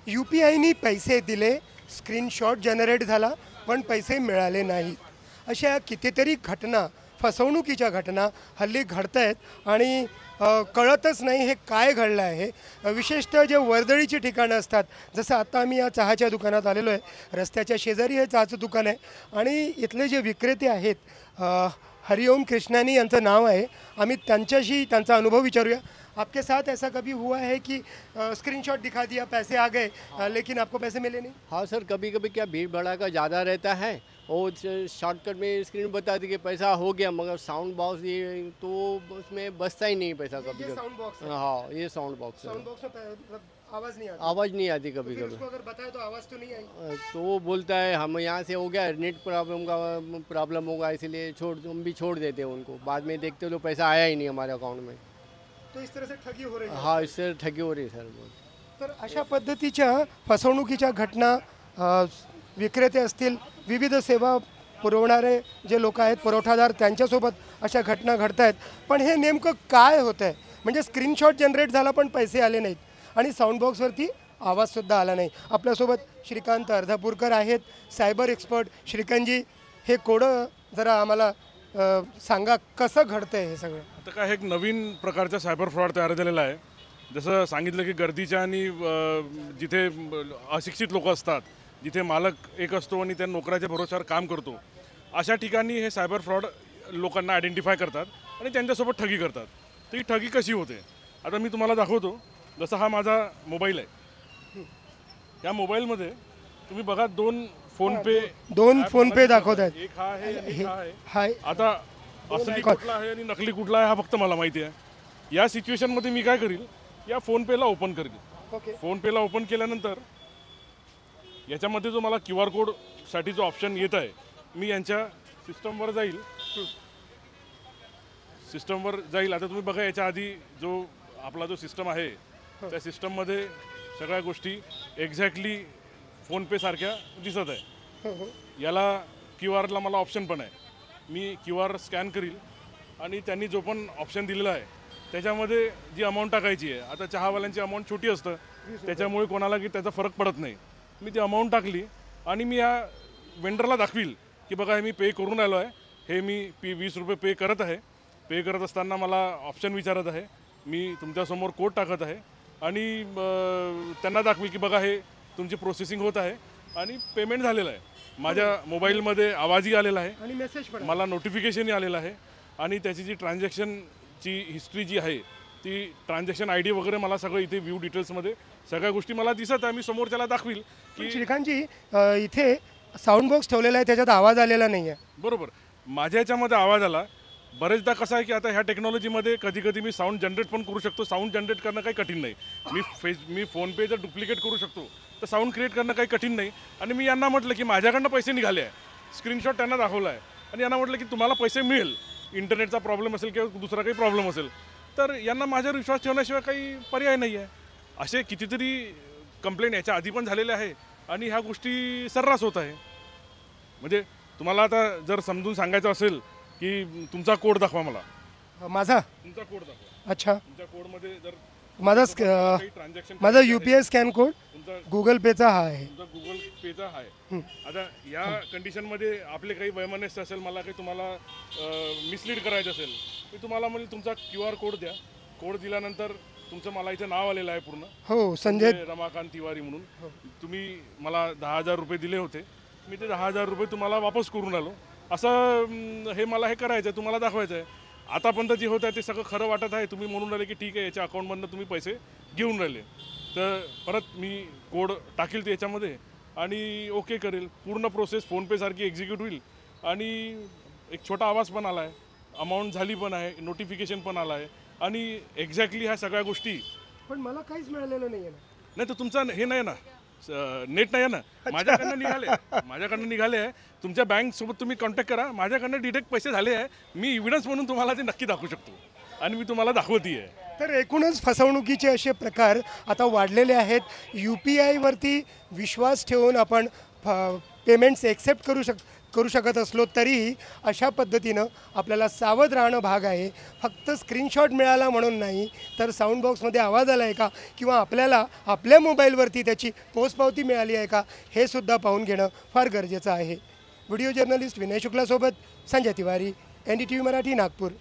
UPIनी पैसे दिले, screenshot generate झाला पण पैसे मिळाले नाहीत. अशा कितीतरी घटना, फसवणुकीच्या घटना हल्ली घडत आहेत आणि कळतच नाही हे काय घडलं आहे. विशेषतः जे वर्दळीची ठिकाणं असतात, जसं आता आम्ही या चहाच्या दुकानात आलेलो आहे. रस्त्याच्या शेजारी हे चहाचं दुकान आहे आणि इथले जे विक्रेते आहेत हरिओम कृष्णानी यांचं नाव आहे. आम्ही त्यांच्याशी त्यांचा अनुभव विचारूया. आपके साथ ऐसा कभी हुआ है कि स्क्रीनशॉट दिखा दिया, पैसे आ गए लेकिन आपको पैसे मिले नहीं? हाँ सर, कभी कभी क्या भीड़ भड़ाका ज़्यादा रहता है और शॉर्टकट में स्क्रीन बता दी कि पैसा हो गया, मगर साउंड बॉक्स ये तो उसमें बचता ही नहीं पैसा कभी ये कभी। साउंड बॉक्स है। हाँ, ये साउंड बॉक्स है। साउंड बॉक्स में मतलब आवाज़ नहीं आती। आवाज़ नहीं आती तो कभी फिर कभी। उसको अगर बताए तो आवाज़ तो नहीं आई। तो वो बोलता है हम यहाँ से हो गया, नेट प्रॉब्लम होगा, इसीलिए हम भी छोड़ देते हैं उनको। बाद में देखते तो पैसा आया ही नहीं हमारे अकाउंट में। तो इस तरह से ठगी हो रही है। हाँ, इससे ठगी हो रही है सर बहुत। तर अशा पद्धतीच्या फसवणुकीच्या घटना विक्रेते असतील, विविध सेवा पुरवणारे जे लोक आहेत, पुरवठादार, त्यांच्यासोबत अशा घटना घडत आहेत. पण हे नेमकं काय होतं आहे? म्हणजे स्क्रीनशॉट जनरेट झाला पण पैसे आले नाहीत आणि साऊंड बॉक्सवरती आवाजसुद्धा आला नाही. आपल्यासोबत श्रीकांत अर्धापूरकर आहेत, सायबर एक्सपर्ट. श्रीकांतजी, हे कोडं जरा आम्हाला सांगा, कसं घडतं आहे हे सगळं? आता काय एक नवीन प्रकारचा सायबर फ्रॉड तयार झालेला आहे. जसं सांगितलं की गर्दीच्या आणि जिथे अशिक्षित लोक असतात, जिथे मालक एक असतो आणि त्या नोकराच्या भरोश्यावर काम करतो, अशा ठिकाणी हे सायबर फ्रॉड लोकांना आयडेंटिफाय करतात आणि त्यांच्यासोबत ठगी करतात. तर ही ठगी कशी होते आता मी तुम्हाला दाखवतो. जसं हा माझा मोबाईल आहे. या मोबाईलमध्ये तुम्ही बघा दोन फोनपे दाखवत आहेत. एक हा आहे आणि एक हा आहे. हाय, आता असली कुठला आहे आणि नकली कुठला आहे हा फक्त मला माहिती आहे. या सिच्युएशनमध्ये मी काय करील, या फोनपेला ओपन करेल. ओके. फोनपेला ओपन केल्यानंतर याच्यामध्ये जो मला QR कोडसाठी जो ऑप्शन येत आहे, मी यांच्या सिस्टमवर जाईल. आता तुम्ही बघा, याच्या आधी जो आपला जो सिस्टम आहे त्या सिस्टममध्ये सगळ्या गोष्टी एक्झॅक्टली फोनपेसारख्या दिसत आहे. याला QR ला मला ऑप्शन पण आहे. मी QR स्कॅन करील आणि त्यांनी जो पण ऑप्शन दिलेला आहे त्याच्यामध्ये जी अमाऊंट टाकायची आहे, आता चहावाल्यांची अमाऊंट छोटी असतं त्याच्यामुळे कोणाला की त्याचा फरक पडत नाही. मी ती अमाऊंट टाकली आणि मी या वेंडरला दाखवील की बघा हे मी पे करून आलो आहे, हे मी 20 रुपये पे करत आहे. पे करत असताना मला ऑप्शन विचारत आहे, मी तुमच्यासमोर कोड टाकत आहे आणि त्यांना दाखवी की बघा हे तुमची प्रोसेसिंग होत आहे आणि पेमेंट झालेलं आहे. माझ्या मोबाईलमध्ये आवाजही आलेला आहे आणि मेसेज पण, मला नोटिफिकेशनही आलेलं आहे आणि त्याची जी ट्रान्झॅक्शनची हिस्ट्री जी आहे ती ट्रान्झॅक्शन ID वगैरे मला सगळं इथे व्ह्यू डिटेल्समध्ये सगळ्या गोष्टी मला दिसत आहे. मी समोर त्याला दाखवील की श्रीकांतजी, इथे साऊंड बॉक्स ठेवलेला आहे, त्याच्यात आवाज आलेला नाही आहे. बरोबर, माझ्या याच्यामध्ये आवाज आला. बरेचदा कसं आहे की आता ह्या टेक्नॉलॉजीमध्ये कधी कधी मी साऊंड जनरेट पण करू शकतो. साऊंड जनरेट करणं काही कठीण नाही. मी फोनपे जर डुप्लिकेट करू शकतो तर साऊंड क्रिएट करणं काही कठीण नाही. आणि मी यांना म्हटलं की माझ्याकडनं पैसे निघाले आहे, स्क्रीनशॉट त्यांना दाखवला आहे आणि यांना म्हटलं की तुम्हाला पैसे मिळेल. इंटरनेटचा प्रॉब्लेम असेल किंवा दुसरा काही प्रॉब्लेम असेल तर यांना माझ्यावर विश्वास ठेवण्याशिवाय काही पर्याय नाही आहे. असे कितीतरी कंप्लेंट याच्या आधी पण झालेले आहे आणि ह्या गोष्टी सर्रास होत आहे. म्हणजे तुम्हाला आता जर समजून सांगायचं असेल की तुमचा कोड दाखवा, मला माझा तुमचा कोड दाखवा. अच्छा, तुमच्या कोडमध्ये जर माझा ट्रान्झॅक्शन माझा UPI स्कॅन कोड तुमचा गुगल पेचा हा आहे. तुमचा गुगल पेचा आहे. आता या कंडिशनमध्ये आपले काही वैमनस्य असेल, मला काही तुम्हाला मिसलीड करायचं असेल, मी तुम्हाला म्हणजे तुमचा QR कोड द्या. कोड दिल्यानंतर तुमचं मला इथं नाव आलेलं आहे पूर्ण, हो, संजय रमाकांत तिवारी म्हणून. तुम्ही मला 10,000 रुपये दिले होते, मी ते 10,000 रुपये तुम्हाला वापस करून आलो. असं हे मला हे करायचं आहे, तुम्हाला दाखवायचं आहे. आतापर्यंत जे होतं आहे ते सगळं खरं वाटत आहे. तुम्ही म्हणून राहिले की ठीक आहे, याच्या अकाउंटमधनं तुम्ही पैसे घेऊन राहिले. तर परत मी कोड टाकील याच्यामध्ये आणि ओके करेल. पूर्ण प्रोसेस फोनपेसारखी एक्झिक्यूट होईल आणि एक छोटा आवाज पण आला आहे, अमाऊंट झाली पण आहे, नोटिफिकेशन पण आला आहे आणि एक्झॅक्टली ह्या सगळ्या गोष्टी. पण मला काहीच मिळालेलं नाही आहे ना. नाही तर तुमचं हे नाही ना, नेट नाही आहे ना. माझ्याकडनं निघाले आहे. तुमच्या बँकसोबत तुम्ही कॉन्टॅक्ट करा, माझ्याकडनं डिटेक्ट पैसे झाले आहे. मी इव्हिडन्स म्हणून तुम्हाला ते नक्की दाखवू शकतो आणि मी तुम्हाला दाखवते आहे. तर एकूणच फसवणुकीचे असे प्रकार आता वाढलेले आहेत. UPI वरती विश्वास ठेवून आपण पेमेंट्स एक्सेप्ट करू शकत असलो तरीही अशा पद्धतीनं आपल्याला सावध राहणं भाग आहे. फक्त स्क्रीनशॉट मिळाला म्हणून नाही, तर साऊंड बॉक्समध्ये आवाज आला आहे का किंवा आपल्याला आपल्या मोबाईलवरती त्याची पोचपावती मिळाली आहे का, हे सुद्धा पाहून घेणं फार गरजेचं आहे. व्हिडिओ जर्नलिस्ट विनय शुक्लासोबत संजय तिवारी, NDTV मराठी, नागपूर.